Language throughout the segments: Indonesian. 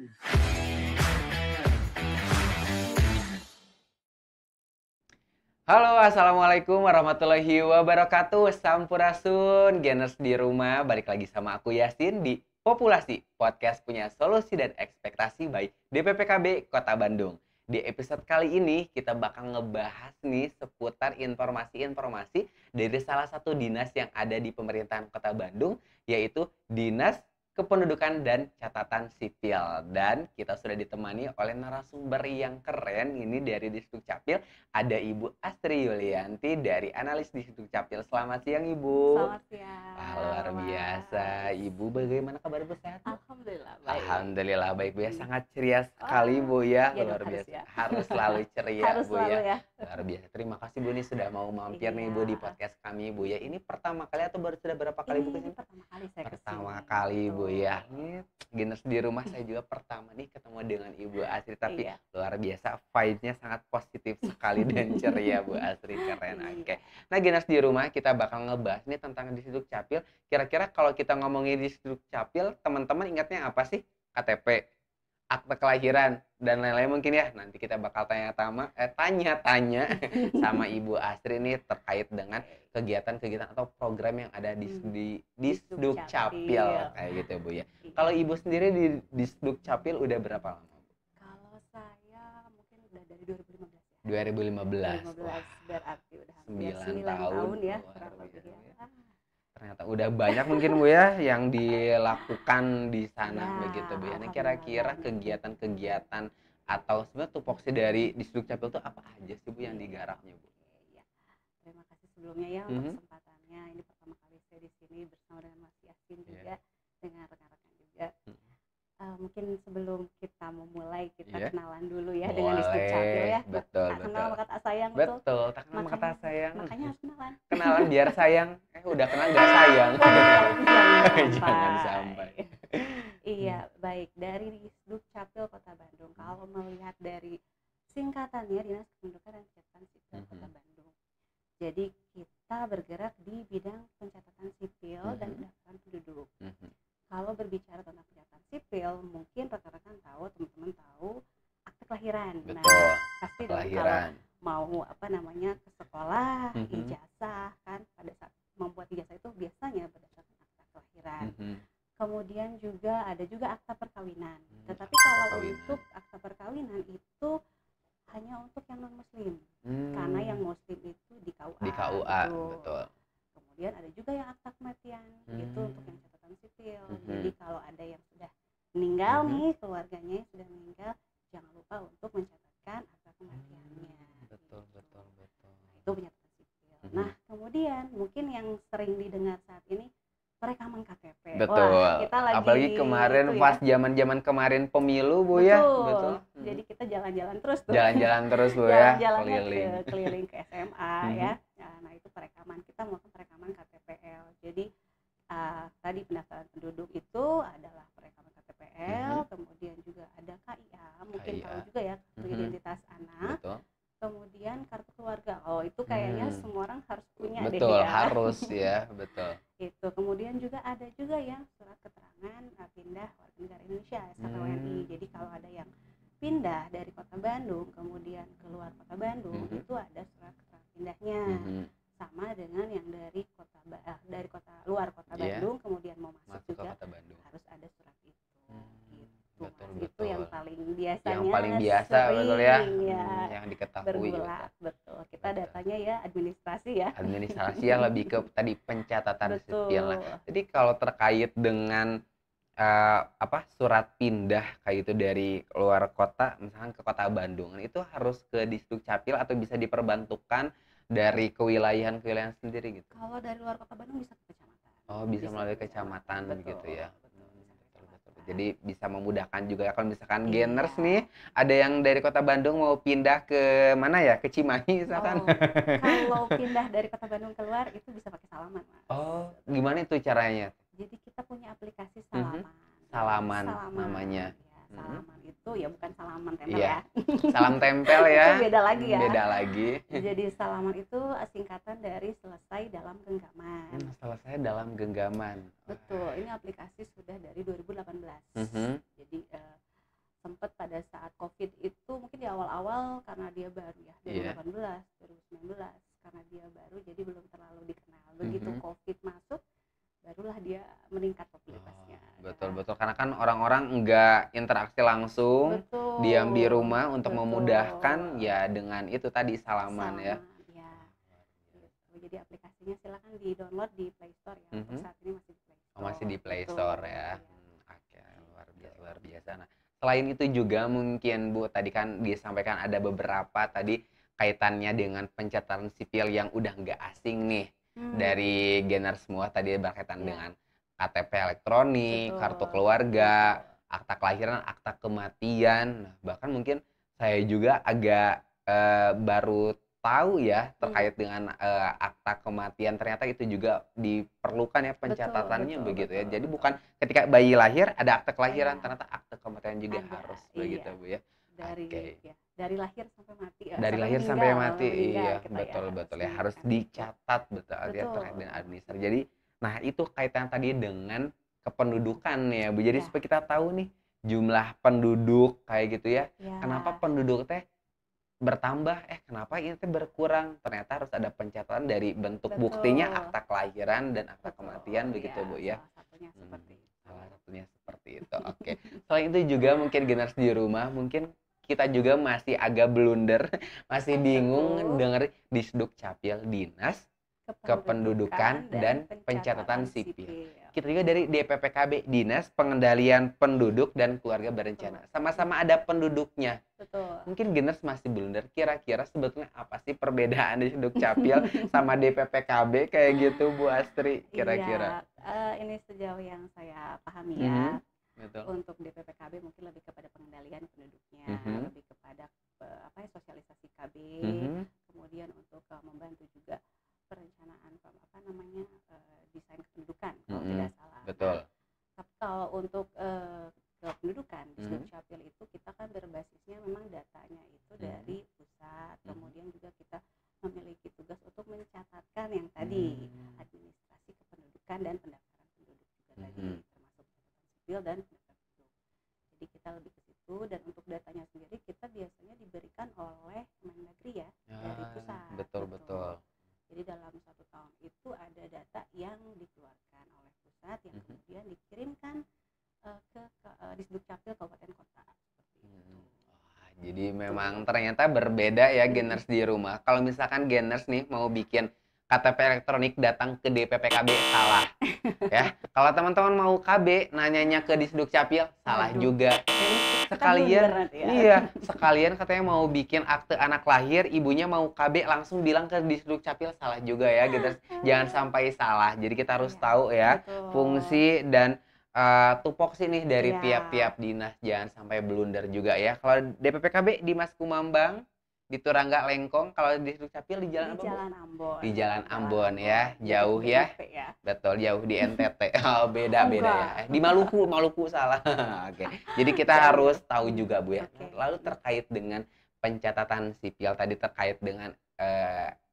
Halo, assalamualaikum warahmatullahi wabarakatuh. Sampurasun, geners di rumah. Balik lagi sama aku Yasin di Populasi, podcast punya solusi dan ekspektasi by DPPKB Kota Bandung. Di episode kali ini kita bakal ngebahas nih seputar informasi-informasi dari salah satu dinas yang ada di pemerintahan Kota Bandung, yaitu Dinas Kependudukan dan Catatan Sipil. Dan kita sudah ditemani oleh narasumber yang keren ini dari Disduk Capil. Ada Ibu Astri Yulianti dari Analis Disduk Capil. Selamat siang, Ibu. Selamat siang. Luar biasa. Ibu, bagaimana kabar Bu, sehat? Alhamdulillah baik. Alhamdulillah baik, Bu ya. Sangat ceria sekali, Bu ya. Ya Luar dong, biasa. ya. Harus selalu ceria, Harus Bu selalu ya. ya. Luar biasa. Terima kasih Bu nih sudah mau mampir nih Bu di podcast kami, Bu ya. Ini pertama kali atau baru sudah berapa kali Bu Ini kesini? pertama kali saya Pertama kesini. kali Bu Betul. ya. Ini geners di rumah saya juga pertama nih ketemu dengan Ibu Astri, tapi Iya. luar biasa, vibe-nya sangat positif sekali dan ceria Bu Astri, keren. Iya. Oke. Nah, geners di rumah kita bakal ngebahas nih tentang Disduk Capil. Kira-kira kalau kita ngomongin Disduk Capil, teman-teman ingatnya apa sih? KTP, akte kelahiran, dan lain-lain mungkin ya. Nanti kita bakal tanya-tanya sama Ibu Astri nih terkait dengan kegiatan-kegiatan atau program yang ada di Disduk Capil kayak gitu Bu ya. Iya. Kalau Ibu sendiri di Disduk Capil udah berapa lama Bu? Kalau saya mungkin udah dari 2015 ya. 2015. 2015 Wah, berarti udah hampir 9 9 tahun. tahun ya Luar kurang lebih biasa. ya. Ternyata udah banyak mungkin Bu ya yang dilakukan di sana Ya, begitu Bu ya. Nah, alhamdulillah kira-kira banyak. kegiatan-kegiatan atau sebenarnya tupoksi dari Disduk Capil itu apa aja sih Bu yang digarapnya Bu? Iya. Terima kasih sebelumnya ya untuk kesempatannya. Ini pertama kali saya di sini bersama dengan Mas Yasin juga, dengan rekan-rekan juga. Mungkin sebelum kita memulai kita kenalan dulu ya dengan Disduk Capil ya. Betul, Tak kenal maka tak sayang. Betul, tak kenal maka tak sayang. Makanya harus kenalan. Kenalan biar sayang. Udah kenal gak sayang. Jangan sampai. Iya, baik. Dari Disduk Capil Kota Bandung. Kalau melihat dari singkatannya Dinas Kependudukan dan Catatan Sipil Kota Bandung. Jadi kita bergerak di bidang pencatatan sipil dan pendaftaran penduduk. Kalau berbicara tentang pencatatan sipil, mungkin rekan-rekan tahu, teman-teman tahu akte kelahiran. Betul. Nah, pasti dong Kelahiran. kalau mau ke sekolah, ijazah kan, pada saat membuat ijazah itu biasanya berdasarkan akta kelahiran. Kemudian juga ada juga akta perkawinan. Tetapi kalau untuk akta perkawinan itu hanya untuk yang non muslim. Karena yang muslim itu di KUA. Di KUA, betul. Kemudian ada juga yang akta kematian, itu untuk yang catatan sipil. Jadi kalau ada yang sudah meninggal nih, keluarganya yang sudah meninggal, jangan lupa untuk mencatatkan akta kematiannya. Betul. Nah, itu pencatatan sipil. Nah, kemudian mungkin yang sering didengar saat ini perekaman KTP. Betul. Wah, kita lagi apalagi kemarin itu ya. pas zaman-zaman kemarin pemilu Bu ya. Betul. Jadi kita jalan-jalan terus tuh. Jalan-jalan terus Bu ya. Jalan-jalan keliling ke SMA ya. Nah, itu perekaman. Kita melakukan perekaman KTPL. Jadi tadi pendaftaran penduduk itu adalah perekaman KTPL, kemudian juga ada KIA, mungkin tahu juga ya, kartu identitas anak. Betul. Kemudian kartu keluarga. Oh, itu kayaknya semua orang harus punya deh Betul, ya. harus ya, betul. Itu. Kemudian juga ada juga yang surat keterangan pindah warga negara Indonesia SKWNI. Jadi kalau ada yang pindah dari Kota Bandung kemudian keluar Kota Bandung, itu ada surat keterangan pindahnya. Sama dengan yang dari luar Kota Bandung kemudian mau masuk juga ke Kota Bandung. harus ada surat itu. Betul. Itu yang paling biasanya. Yang paling biasa betul ya. Yang diketahui. Bergulat, betul. Kita datanya ya administrasi ya. Administrasi yang lebih ke tadi pencatatan sipil. Nah, jadi kalau terkait dengan surat pindah kayak itu dari luar kota misalkan ke Kota Bandung, itu harus ke Disduk Capil atau bisa diperbantukan dari kewilayahan sendiri gitu? Kalau dari luar Kota Bandung bisa ke kecamatan. Oh, bisa melalui kecamatan gitu ya. Betul. Jadi bisa memudahkan juga ya kalau misalkan geners nih ada yang dari Kota Bandung mau pindah ke mana ya? Ke Cimahi misalkan. Kalau pindah dari Kota Bandung keluar itu bisa pakai salaman, Mas. Oh, gimana itu caranya? Jadi kita punya aplikasi salaman. Salaman namanya. Ya, salaman itu ya bukan salaman tempel ya. Salam tempel ya. Itu beda lagi ya. Beda lagi. Jadi salaman itu singkatan dari selesai dalam genggaman. Selesai dalam genggaman. Betul, ini aplikasi sudah dari 2018. Jadi karena dia baru ya, Iya. 2018, 2019, karena dia baru jadi belum terlalu dikenal. Begitu COVID masuk, barulah dia meningkat popularitasnya. Betul betul, karena kan orang-orang enggak interaksi langsung, Betul. diam di rumah untuk Betul. memudahkan ya dengan itu tadi salaman ya. Ya. Gitu. Jadi aplikasinya silakan di-download di Play Store ya. Untuk saat ini masih di Play Store. Masih di Play Betul. Store ya. Iya. Oke, luar biasa. Nah, selain itu juga mungkin Bu, tadi kan disampaikan ada beberapa tadi kaitannya dengan pencatatan sipil yang udah nggak asing nih. Dari Gener semua tadi berkaitan dengan KTP elektronik, Betul. kartu keluarga, akta kelahiran, akta kematian. Nah, bahkan mungkin saya juga agak baru tahu ya terkait dengan akta kematian, ternyata itu juga diperlukan ya pencatatannya begitu ya. Jadi bukan ketika bayi lahir ada akta kelahiran, ternyata akta kematian juga harus begitu Bu ya. Dari lahir sampai mati ya. Dari lahir sampai mati, iya betul ya, harus dicatat betul ya terkait dengan administrasi. Jadi nah itu kaitan tadi dengan kependudukan ya Bu. Jadi supaya kita tahu nih jumlah penduduk kayak gitu ya. Kenapa penduduk teh bertambah, kenapa ini teh berkurang? Ternyata harus ada pencatatan dari bentuk buktinya akta kelahiran dan akta kematian begitu Bu ya. Salah satunya seperti itu. Oke. Selain itu juga mungkin generasi di rumah mungkin kita juga masih agak blunder, masih bingung denger Disduk Capil Dinas Kependudukan dan Pencatatan Sipil. Kita juga dari DPPKB, Dinas Pengendalian Penduduk dan Keluarga Berencana. Sama-sama ada penduduknya. Betul. Mungkin Geners masih blunder. Kira-kira sebetulnya apa sih perbedaan Disduk Capil sama DPPKB kayak gitu Bu Astri? Kira-kira. Ini sejauh yang saya pahami ya. Untuk DPPKB mungkin lebih kepada pengendalian penduduknya, lebih kepada sosialisasi KB, kemudian untuk membantu juga perencanaan desain kependudukan kalau tidak salah. Betul. Tapi kalau untuk kependudukan di Dukcapil itu kita kan berbasisnya memang datanya itu dari pusat, kemudian juga kita memiliki tugas untuk mencatatkan yang tadi administrasi kependudukan dan pendaftaran penduduk juga tadi, termasuk catatan sipil dan pendaftaran penduduk. Jadi kita lebih ke situ, dan untuk datanya sendiri kita biasanya diberikan oleh Kemendagri ya, dari pusat. Betul. Jadi dalam 1 tahun itu ada data yang dikeluarkan oleh pusat yang kemudian dikirimkan ke Disdukcapil kabupaten kota seperti itu. Jadi memang ternyata berbeda ya Geners di rumah. Kalau misalkan Geners nih mau bikin KTP elektronik datang ke DPPKB salah. Ya. Kalau teman-teman mau KB nanyanya ke Disdukcapil salah juga. Sekalian katanya mau bikin akte anak lahir, ibunya mau KB langsung bilang ke Disdukcapil salah juga ya Geners. Jangan sampai salah. Jadi kita harus tahu ya fungsi dan tupoksi nih dari tiap-tiap dinas, jangan sampai blunder juga ya. Kalau DPPKB di Mas Kumambang, di Turangga Lengkong, kalau di Dukcapil di Jalan apa? Jalan Ambon. Di Jalan Ambon ya, jauh ya. Betul, jauh di NTT. Oh, beda ya. Di Maluku salah. Oke. Jadi kita harus tahu juga Bu ya. Lalu terkait dengan pencatatan sipil tadi, terkait dengan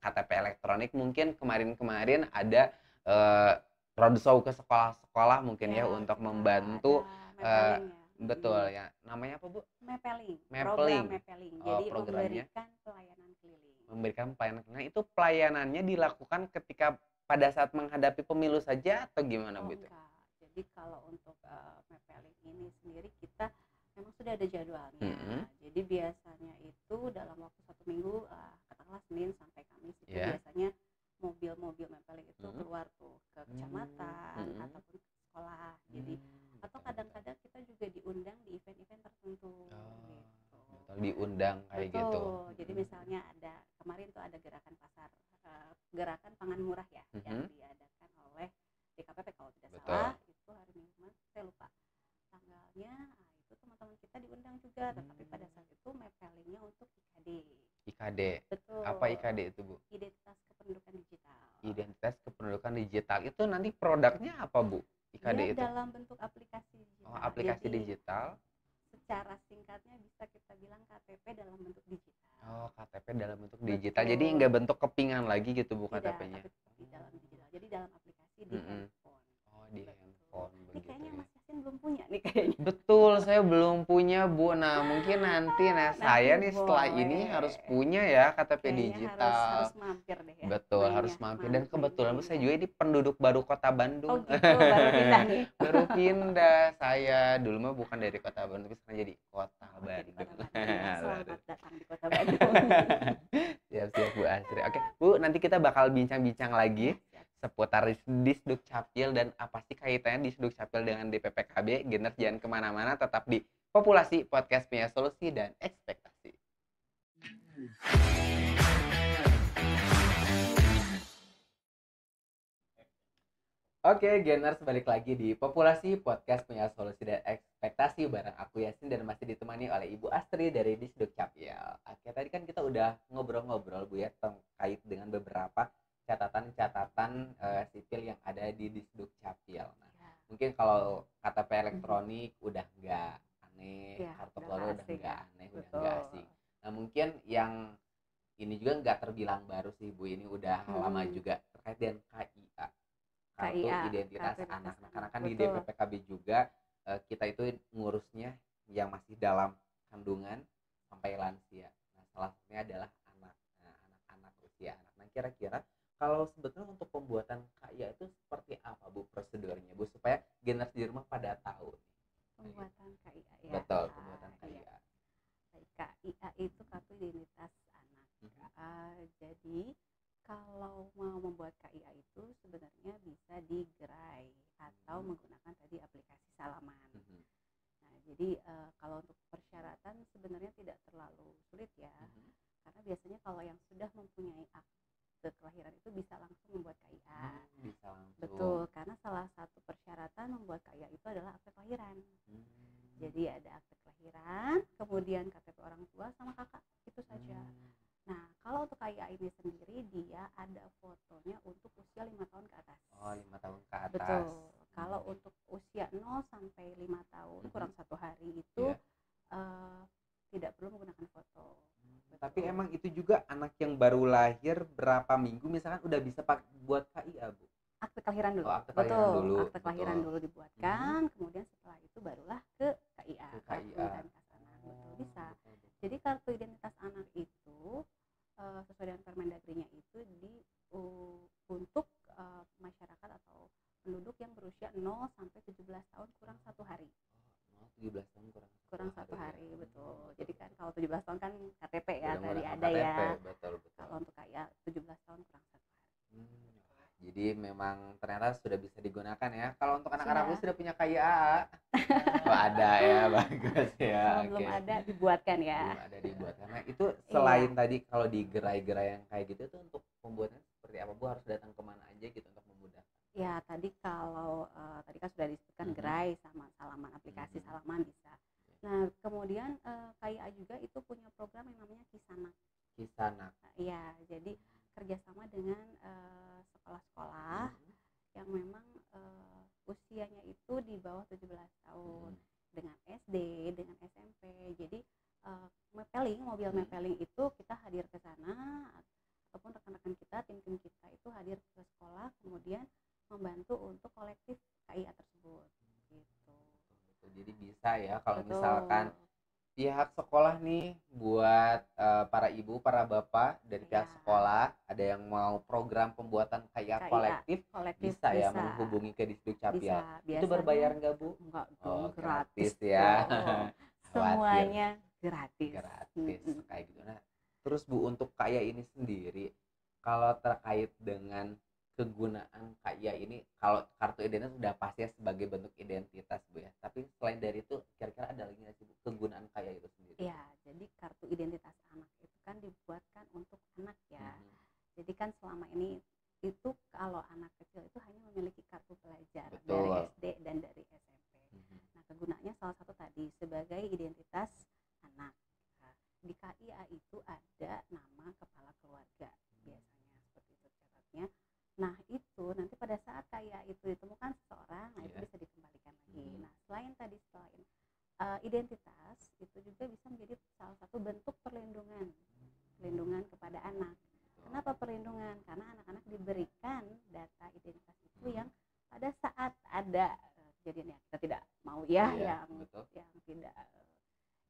KTP elektronik, mungkin kemarin ada roadshow ke sekolah-sekolah mungkin ya untuk membantu betul ya. Namanya apa Bu? Mapping. Mapping. Jadi memberikan pelayanan keliling. Memberikan pelayanan keliling. Itu pelayanannya dilakukan ketika pada saat menghadapi pemilu saja atau gimana Bu? Enggak. Jadi kalau untuk mapping ini sendiri kita memang sudah ada jadwalnya. Jadi biasanya itu dalam waktu 1 minggu, katakanlah Senin sampai Kamis itu biasanya mobil-mobil mapping itu keluar tuh ke kecamatan ataupun ke sekolah. Jadi atau kadang-kadang kita juga diundang di event-event tertentu gitu. Diundang kayak gitu. Jadi misalnya kemarin tuh ada gerakan pangan murah ya, yang diadakan oleh DKPP kalau tidak salah, itu hari Minggu, saya lupa tanggalnya. Itu teman-teman kita diundang juga, tetapi pada saat itu mappingnya untuk IKD. Betul. Apa IKD itu Bu? Identitas kependudukan digital. Identitas kependudukan digital itu nanti produknya apa Bu? IKD itu dalam bentuk aplikasi digital. Aplikasi digital. Secara singkatnya bisa kita bilang KTP dalam bentuk digital. KTP dalam bentuk digital. Jadi nggak bentuk kepingan lagi gitu Bu KTP-nya. Di dalam digital. Jadi dalam aplikasi di handphone. Di handphone. Ini kayaknya Mas Yasin belum punya nih kayaknya. Betul, saya belum punya, Bu. Nah, mungkin nanti Nanti saya nih setelah ini harus boleh. punya ya KTP Kayaknya harus digital. mampir deh ya, Betul, harus mainnya, mampir dan main kebetulan Bu saya mainnya. juga ini penduduk baru Kota Oh Bandung. gitu, baru pindah nih. Baru pindah saya. Dulu mah bukan dari Kota Bandung, tapi sekarang jadi Kota Oh jadi Bandung. Kota Bandung ya. Baru. Selamat datang di Kota Bandung. Siap-siap Bu Asri. Oke, Bu, nanti kita bakal bincang-bincang lagi Ya, siap. seputar Disduk Capil dan apa sih kaitannya Disduk Capil dengan DPPKB. Geners jangan kemana-mana, tetap di Populasi Podcast punya solusi dan ekspektasi. Oke, Geners balik lagi di Populasi Podcast punya solusi dan ekspektasi bareng aku Yasin dan masih ditemani oleh Ibu Astri dari Disduk Capil. Oke, tadi kan kita udah ngobrol-ngobrol Bu ya terkait dengan beberapa catatan-catatan sipil yang ada di Disduk Capil. Nah, Ya. mungkin kalau KTP elektronik udah nggak aneh, Ya, kartu udah keluarga nggak udah asing nggak ya. aneh, udah nggak Betul. asing. Nah, mungkin yang ini juga nggak terbilang baru sih Bu, ini udah lama juga terkait dengan KIA, kartu KIA, identitas kartu anak. identitas Nah, karena anak. kan di Betul. DPPKB juga kita itu ngurusnya yang masih dalam kandungan sampai lansia. Nah, salah satunya adalah anak-anak usia anak. Nah, kira-kira kalau sebetulnya untuk pembuatan KIA itu seperti apa Bu prosedurnya Bu supaya geners di rumah pada tahu nih. Pembuatan KIA ya. Betul, pembuatan Iya. KIA. Baik, KIA itu kartu identitas anak. Jadi kalau mau membuat KIA itu sebenarnya bisa di Gerai atau menggunakan tadi aplikasi Salaman. Nah, jadi kalau untuk persyaratan sebenarnya tidak terlalu sulit ya, karena biasanya kalau yang sudah mempunyai akte kelahiran itu bisa langsung membuat KIA. Bisa langsung. Betul, karena salah satu persyaratan membuat KIA itu adalah akte kelahiran. Jadi ada akte kelahiran, kemudian KTP orang tua sama kakak, itu saja. Nah, kalau untuk KIA ini sendiri dia ada fotonya untuk usia 5 tahun ke atas. Oh, 5 tahun ke atas. Betul. Kalau untuk usia 0 sampai 5 tahun kurang 1 hari itu tidak perlu menggunakan foto. Tapi emang itu juga anak yang baru lahir berapa minggu misalkan udah bisa buat KIA Bu? Akte kelahiran dulu. Oh, akte kelahiran dulu. Akte kelahiran dulu dibuatkan, kemudian setelah itu barulah ke KIA, kartu identitas anak. Betul, bisa. Jadi kartu identitas anak itu sesuai dengan Permendagrinya itu untuk masyarakat atau penduduk yang berusia 0 sampai 17 tahun kurang 1 hari. 17 tahun kurang 1 hari, betul. Jadi kan kalau 17 tahun kan KTP ya, udah tadi menggunakan ada KTP, ya. betul. Kalau untuk KIA 17 tahun kurang 1 hari. Jadi memang ternyata sudah bisa digunakan ya. Kalau untuk anak-anak Sudah. sudah punya KIA. Oh, ada ya, bagus ya. Kalau belum ada dibuatkan ya. Belum ada dibuat. Karena itu selain tadi kalau di gerai-gerai yang kayak gitu itu untuk pembuatannya seperti apa Bu? Harus datang kemana aja gitu untuk memudahkan? Ya, tadi kalau tadi kan sudah disebutkan Gerai sama Salaman, aplikasi Salaman bisa. Nah, kemudian KIA juga itu punya program yang namanya Kisanak. Iya, jadi kerjasama dengan sekolah-sekolah yang memang usianya itu di bawah 17 tahun dengan SD, dengan SMP. Jadi mobil mapping itu kita hadir ke sana ataupun rekan-rekan kita, tim-tim kita itu hadir ke sekolah kemudian membantu untuk kolektif KIA tersebut. Gitu. Jadi bisa ya kalau misalkan pihak sekolah nih buat para ibu, para bapak dari pihak sekolah ada yang mau program pembuatan KIA kolektif bisa ya menghubungi ke Disduk Capil. Itu berbayar nggak Bu? Enggak dong, gratis ya. Semuanya gratis. Kayak gitu. Nah, terus Bu untuk KIA ini sendiri kalau terkait dengan kegunaan KIA ini, kalau kartu identitas sudah pasti ya sebagai bentuk identitas Bu ya, tapi selain dari itu kira-kira ada lagi nggak sih Bu kegunaan KIA itu sendiri? Ya, jadi kartu identitas anak itu kan dibuatkan untuk anak ya. Jadi kan selama ini itu kalau anak kecil itu hanya memiliki kartu pelajar dari SD dan dari SMP. Nah, kegunaannya salah satu tadi sebagai identitas anak. Nah, di KIA itu ada nama kepala keluarga biasanya seperti itu catatnya. Nah, itu nanti pada saat KIA itu ditemukan seseorang, nah itu bisa dikembalikan lagi. Nah, selain identitas itu juga bisa menjadi salah satu bentuk perlindungan kepada anak. Kenapa perlindungan? Karena anak-anak diberikan data identitas itu yang pada saat ada kejadian yang kita tidak mau ya, Iya, yang betul. tidak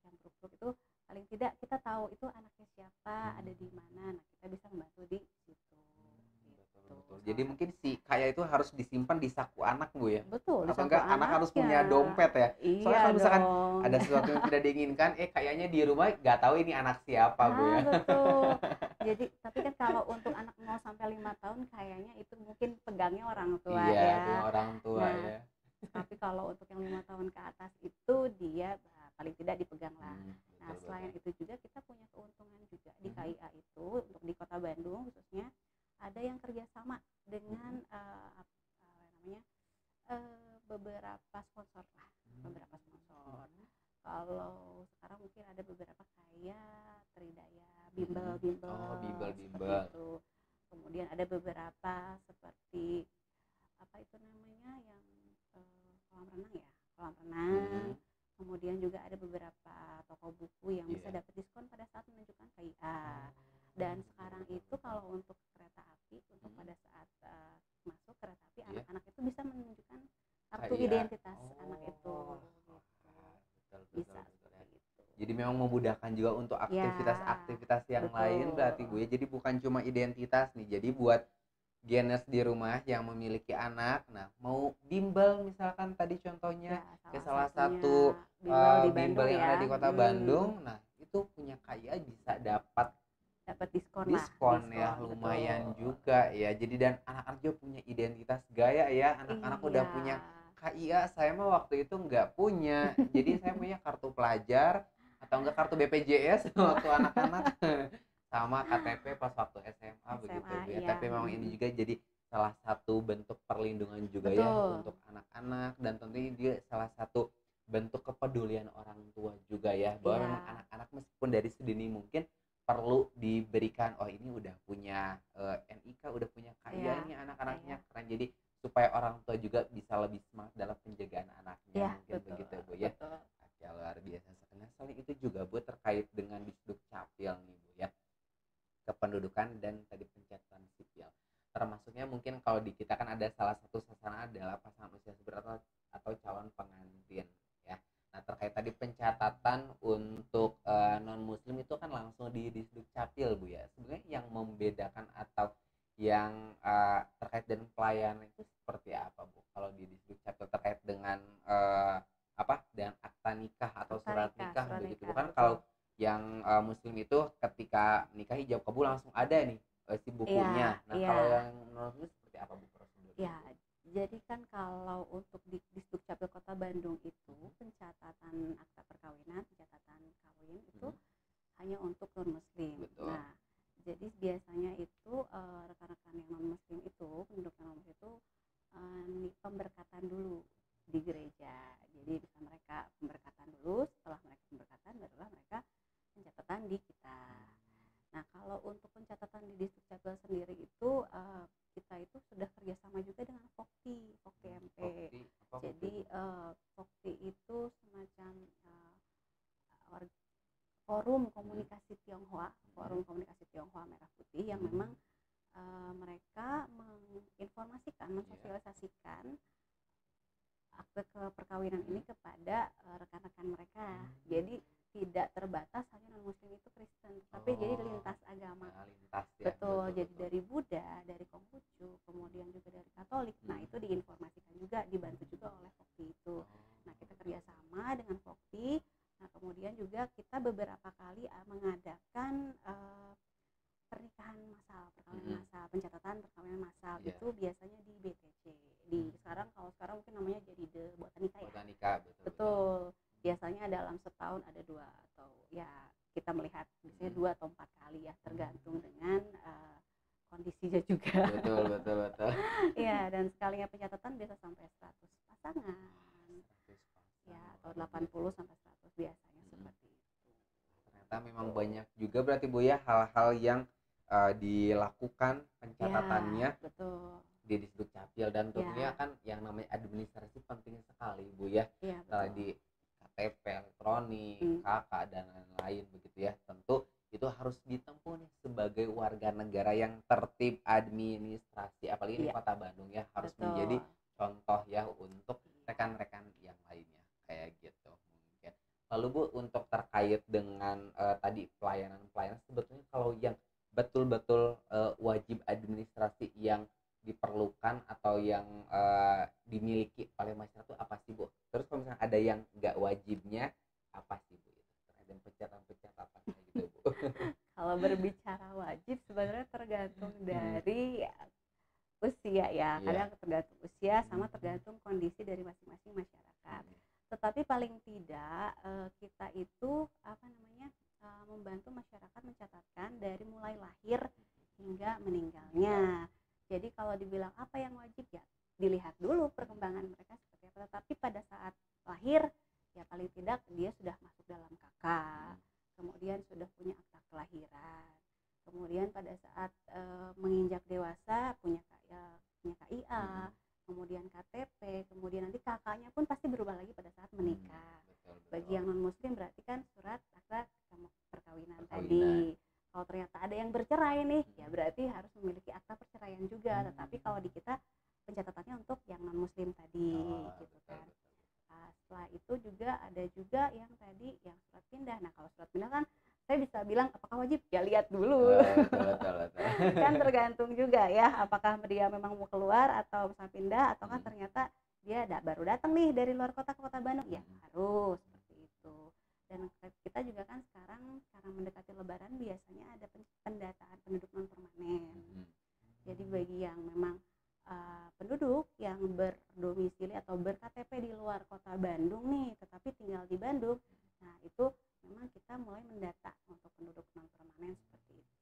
yang buruk-buruk itu paling tidak kita tahu itu anaknya siapa, ada di mana, nah kita bisa membantu di situ. Betul, Gitu. betul. Jadi mungkin si kaya itu harus disimpan di saku anak, Bu ya? Betul, di Atau saku enggak anak harus anaknya. punya dompet ya? Soalnya Iya kalau misalkan dong. ada sesuatu yang tidak diinginkan, kayaknya di rumah nggak tahu ini anak siapa, Bu ya? Betul. Jadi tapi kan kalau untuk anak 0 sampai 5 tahun kayaknya itu mungkin pegangnya orang tua Iya, ya. dengan orang tua Nah, ya. tapi kalau untuk yang 5 tahun ke atas itu dia paling tidak dipegang lah. Nah, Betul, selain betul. itu juga kita punya keuntungan juga di Mhm. KIA itu untuk di Kota Bandung khususnya ada yang kerjasama dengan namanya beberapa sponsor lah, beberapa sponsor. Kalau sekarang mungkin ada beberapa kayak Tridaya, bimbel-bimbel Oh, seperti bimbel-bimbel. itu. Kemudian ada beberapa seperti apa itu namanya yang kolam renang ya, kolam renang. Kemudian juga ada beberapa toko buku yang bisa Iya. dapat diskon pada saat menunjukkan KIA. Dan sekarang itu kalau untuk kereta api, untuk pada saat masuk kereta api, Iya. anak-anak itu bisa menunjukkan kartu KIA. identitas anak itu. Betul, Bisa betul, seperti ya. itu. Jadi memang memudahkan juga untuk aktivitas-aktivitas yang betul. lain berarti, Bu ya. Jadi bukan cuma identitas nih. Jadi buat geners di rumah yang memiliki anak, nah mau bimbel misalkan tadi contohnya ke salah satu bimbel yang ya. ada di Kota Bandung, nah itu punya KIA bisa dapat diskon ya, lumayan betul. juga ya. Jadi dan anak-anak juga punya identitas gaya ya, anak-anak udah Iya. punya KIA. Saya mah waktu itu nggak punya, jadi saya punya kartu pelajar atau enggak kartu BPJS waktu anak-anak sama KTP pas waktu SMA begitu, Bu ya. iya. Tapi memang ini juga jadi salah satu bentuk perlindungan juga ya Betul. untuk anak-anak, dan tentunya dia salah satu bentuk kepedulian orang tua juga ya, bahwa Iya. memang anak-anak meskipun dari sedini mungkin perlu diberikan, oh ini udah punya NIK, udah punya KIA Iya, ini anak-anaknya iya. keren. Jadi supaya orang tua juga bisa lebih semangat dalam penjagaan anaknya, Iya, mungkin betul, begitu, Bu ya. betul. Oke, luar biasa. Nah, selain itu juga, Bu, terkait dengan Disduk Capil nih, Bu ya, kependudukan dan tadi pencatatan sipil. Termasuknya mungkin kalau di kita kan ada salah satu sasaran adalah pasangan usia seberat atau calon pengantin ya. Nah, terkait tadi pencatatan untuk non muslim itu kan langsung di Disduk Capil, Bu ya. Sebenarnya yang membedakan atau yang terkait dengan pelayanan itu seperti apa, Bu? Kalau di Disduk Capil terkait dengan dengan akta nikah atau surat nikah begitu. Bukan kalau yang muslim itu ketika menikah hijab kabul langsung ada nih si bukunya. Nah, kalau yang non muslim seperti apa, Bu, prosedurnya? Ya, jadi kan kalau untuk di Disduk Capil Kota Bandung itu pencatatan akta perkawinan, pencatatan kawin itu hanya untuk non muslim. Betul. Nah, jadi biasanya itu rekan-rekan yang non muslim itu, penduduk non muslim itu pemberkatan dulu di gereja. Jadi bisa mereka pemberkatan dulu, setelah mereka pemberkatan barulah mereka pencatatan di kita. Nah, kalau untuk pencatatan di Disduk Capil sendiri itu kita itu sudah kerjasama juga dengan Pokti MP. Jadi Pokti itu semacam forum komunikasi Tionghoa, Merah Putih yang memang mereka menginformasikan, mensosialisasikan akte perkawinan ini kepada rekan-rekan mereka. Jadi tidak terbatas hanya non muslim itu Kristen, tapi jadi lintas agama. Betul. Jadi dari Buddha, dari Konghucu, kemudian juga dari Katolik. Nah, itu diinformasikan juga, dibantu juga oleh Pokti itu. Nah, kita kerjasama dengan Pokti. Nah, kemudian juga kita beberapa kali mengadakan pernikahan massal, perkawinan massal, pencatatan perkawinan massal. Itu biasanya di BTC. Kalau sekarang mungkin namanya jadi The Botanika ya. Botanika, betul. Biasanya dalam setahun ada 2 atau ya kita melihat biasanya 2 atau 4 kali ya, tergantung dengan kondisinya juga. Betul. Ya, dan sekalinya pencatatan biasa sampai 100 pasangan. Ya, atau 80 sampai 100 biasanya seperti itu. Ternyata memang banyak juga berarti, Bu ya, hal-hal yang dilakukan pencatatannya di Disduk Capil, dan tentunya kan yang namanya administrasi penting sekali, Bu ya. Tadi KTP elektronik, KK dan lain-lain begitu ya. Tentu itu harus ditempuh nih sebagai warga negara yang tertib administrasi, apalagi di Kota Bandung ya, harus menjadi contoh ya untuk rekan-rekan untuk terkait dengan tadi pelayanan sebetulnya kalau yang betul-betul wajib administrasi yang diperlukan atau yang dimiliki oleh masyarakat itu apa sih Bu? Terus kalau misalnya ada yang nggak wajibnya apa sih Bu? Terkait pencatatan kayak gitu Bu. Kalau berbicara wajib sebenarnya tergantung dari usia ya, kadang tergantung usia sama tergantung kondisi dari masing-masing masyarakat. Tetapi paling tidak kita itu membantu masyarakat mencatatkan dari mulai lahir hingga meninggalnya. Jadi kalau dibilang apa yang wajib ya dilihat dulu perkembangan mereka seperti apa. Tetapi pada saat lahir ya paling tidak dia sudah masuk dalam KK, kemudian sudah punya akta kelahiran, kemudian pada saat menginjak dewasa punya KIA, kemudian KTP, kemudian nanti kakaknya pun pasti berubah lagi pada saat menikah. Bagi yang non muslim berarti kan surat akta perkawinan tadi. Kalau ternyata ada yang bercerai nih ya berarti harus memiliki akta perceraian juga. Tetapi kalau di kita pencatatannya untuk yang non muslim tadi gitu kan. Setelah itu juga ada juga yang tadi yang surat pindah. Nah kalau surat pindah kan saya bisa bilang apakah wajib ya lihat dulu. Kan tergantung juga ya apakah dia memang mau keluar atau bisa pindah ataukah ternyata dia baru datang nih dari luar kota ke kota Bandung ya harus seperti itu. Dan kita juga kan sekarang karena mendekati lebaran biasanya ada pendataan penduduk non permanen. Jadi bagi yang memang penduduk yang berdomisili atau ber-KTP di luar kota Bandung nih tetapi tinggal di Bandung, nah itu memang kita mulai mendata untuk penduduk non permanen seperti itu.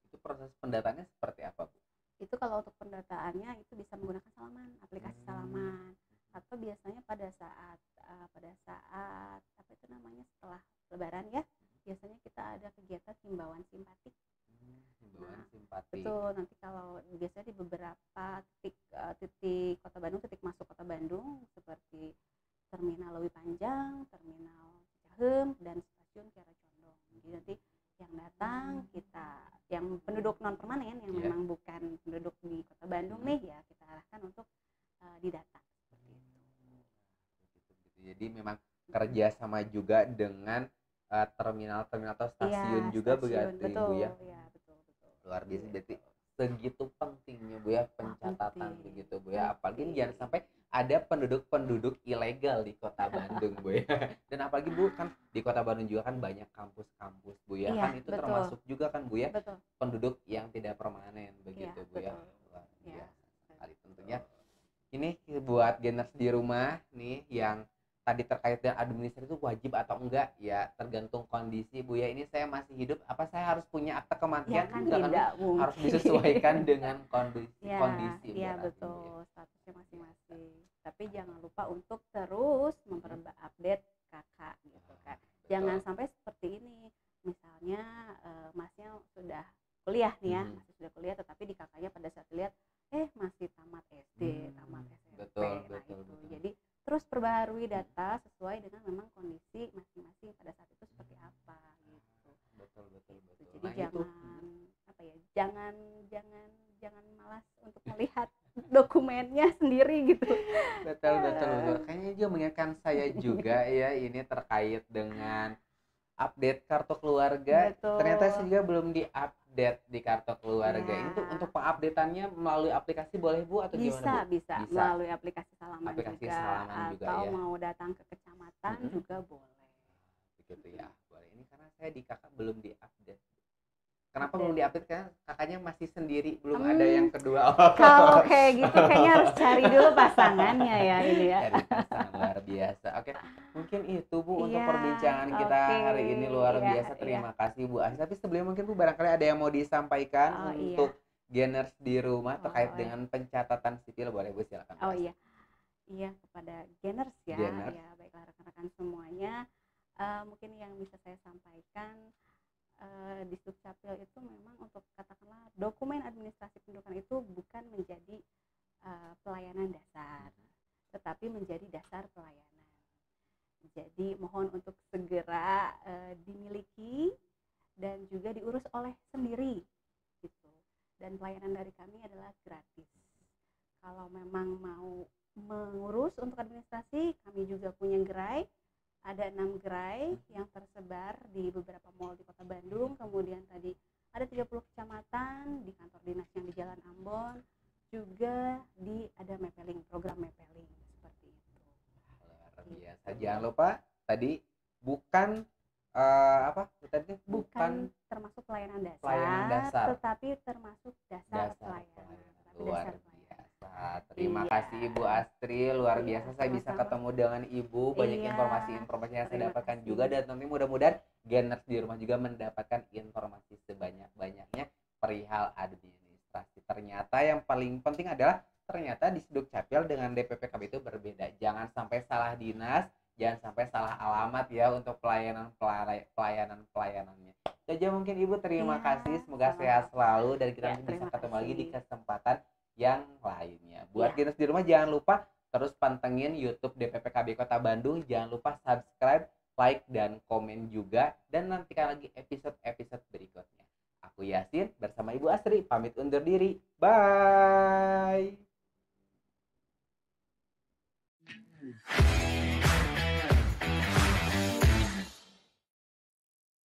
Itu proses pendataannya seperti apa Bu? Itu kalau untuk pendataannya itu bisa menggunakan salaman, aplikasi salaman, atau biasanya pada saat apa itu namanya setelah lebaran ya biasanya kita ada kegiatan himbauan simpatik. Betul, nanti kalau biasanya di beberapa titik kota Bandung, titik masuk kota Bandung seperti Terminal Lewi Panjang, Terminal Cicahem, dan Stasiun Kiara Condong. Jadi nanti yang datang kita, yang penduduk non permanen yang memang bukan penduduk di kota Bandung nih ya kita arahkan untuk didata seperti itu. Jadi memang kerja sama juga dengan terminal-terminal atau stasiun juga begitu Bu ya. Iya, betul. Luar biasa berarti segitu pentingnya Bu ya pencatatan begitu Bu ya. Apalagi jangan sampai ada penduduk-penduduk ilegal di kota Bandung Bu ya. Dan apalagi Bu kan di kota Bandung juga kan banyak kampus-kampus Bu ya. Kan itu termasuk juga kan Bu ya penduduk yang tidak permanen begitu Bu ya. Luar biasa sekali tentunya. Ini buat geners di rumah nih yang tadi terkait dengan administrasi itu wajib atau enggak ya tergantung kondisi Bu ya. Ini saya masih hidup apa saya harus punya akta kematian ya, kan tidak harus disesuaikan dengan kondisi ya betul statusnya masing-masing. Tapi jangan lupa untuk terus update kakak gitu kan. Jangan sampai seperti ini misalnya masnya sudah kuliah nih ya masih sudah kuliah tetapi di kakaknya pada saat lihat masih tamat SD tamat SMP. Betul. Jadi terus perbaharui data sesuai dengan memang kondisi masing-masing pada saat itu seperti apa gitu. Betul. Jadi jangan malas untuk melihat dokumennya sendiri gitu. Betul. Kayaknya juga mengingatkan saya juga ya ini terkait dengan update kartu keluarga. Betul. Ternyata saya juga belum diupdate di kartu keluarga. Ini tuh untuk pengupdateannya melalui aplikasi boleh Bu atau gimana Bu? Bisa melalui aplikasi salaman aplikasi juga, salaman juga atau ya. mau datang ke kecamatan juga boleh. Begitu ya, boleh. Ini karena saya di kakak belum diupdate. Kenapa belum diupdate? Karena kakaknya masih sendiri, belum ada yang kedua. Kalau kayak gitu kayaknya harus cari dulu pasangannya ya ini ya. Cari pasangan luar biasa. Oke, mungkin itu Bu untuk perbincangan kita hari ini luar biasa. Terima kasih Bu Asih. Tapi sebelumnya mungkin Bu barangkali ada yang mau disampaikan untuk geners di rumah terkait dengan pencatatan sipil, boleh Bu silakan. Iya kepada geners ya. Ya baiklah rekan-rekan semuanya. Mungkin yang bisa saya sampaikan di Dukcapil itu memang untuk katakanlah dokumen administrasi pendudukan itu bukan menjadi pelayanan dasar, tetapi menjadi dasar pelayanan. Jadi mohon untuk segera dimiliki dan juga diurus oleh sendiri gitu. Dan pelayanan dari kami adalah gratis. Kalau memang mau mengurus untuk administrasi, kami juga punya gerai. Ada 6 gerai yang tersebar di beberapa mall di Kota Bandung, kemudian tadi ada 30 kecamatan di kantor dinas yang di Jalan Ambon, juga ada mapping, program mapping seperti itu. Luar biasa. Jangan lupa tadi bukan tadi Bukan termasuk pelayanan pelayanan dasar. tetapi termasuk dasar pelayanan. Luar Dasar biasa. Terima Iya. kasih Ibu Astri, luar Iya, biasa saya bisa sama-sama. ketemu dengan Ibu, banyak Iya, informasi-informasi yang saya terima dapatkan kasih. juga, dan nanti mudah-mudahan Geners di rumah juga mendapatkan informasi sebanyak-banyaknya perihal administrasi. Ternyata yang paling penting adalah ternyata di Sdukcapil dengan DPPKB itu berbeda. Jangan sampai salah dinas, jangan sampai salah alamat ya untuk pelayanannya. Saja mungkin Ibu, terima Iya, kasih, semoga sama-sama. sehat selalu dan kita Ya, nanti bisa terima ketemu lagi di kasih. kesempatan yang lainnya. Buat Iya. Geners di rumah jangan lupa terus pantengin YouTube DPPKB Kota Bandung, jangan lupa subscribe, like, dan komen juga, dan nantikan lagi episode-episode berikutnya. Aku Yasin bersama Ibu Astri pamit undur diri. Bye.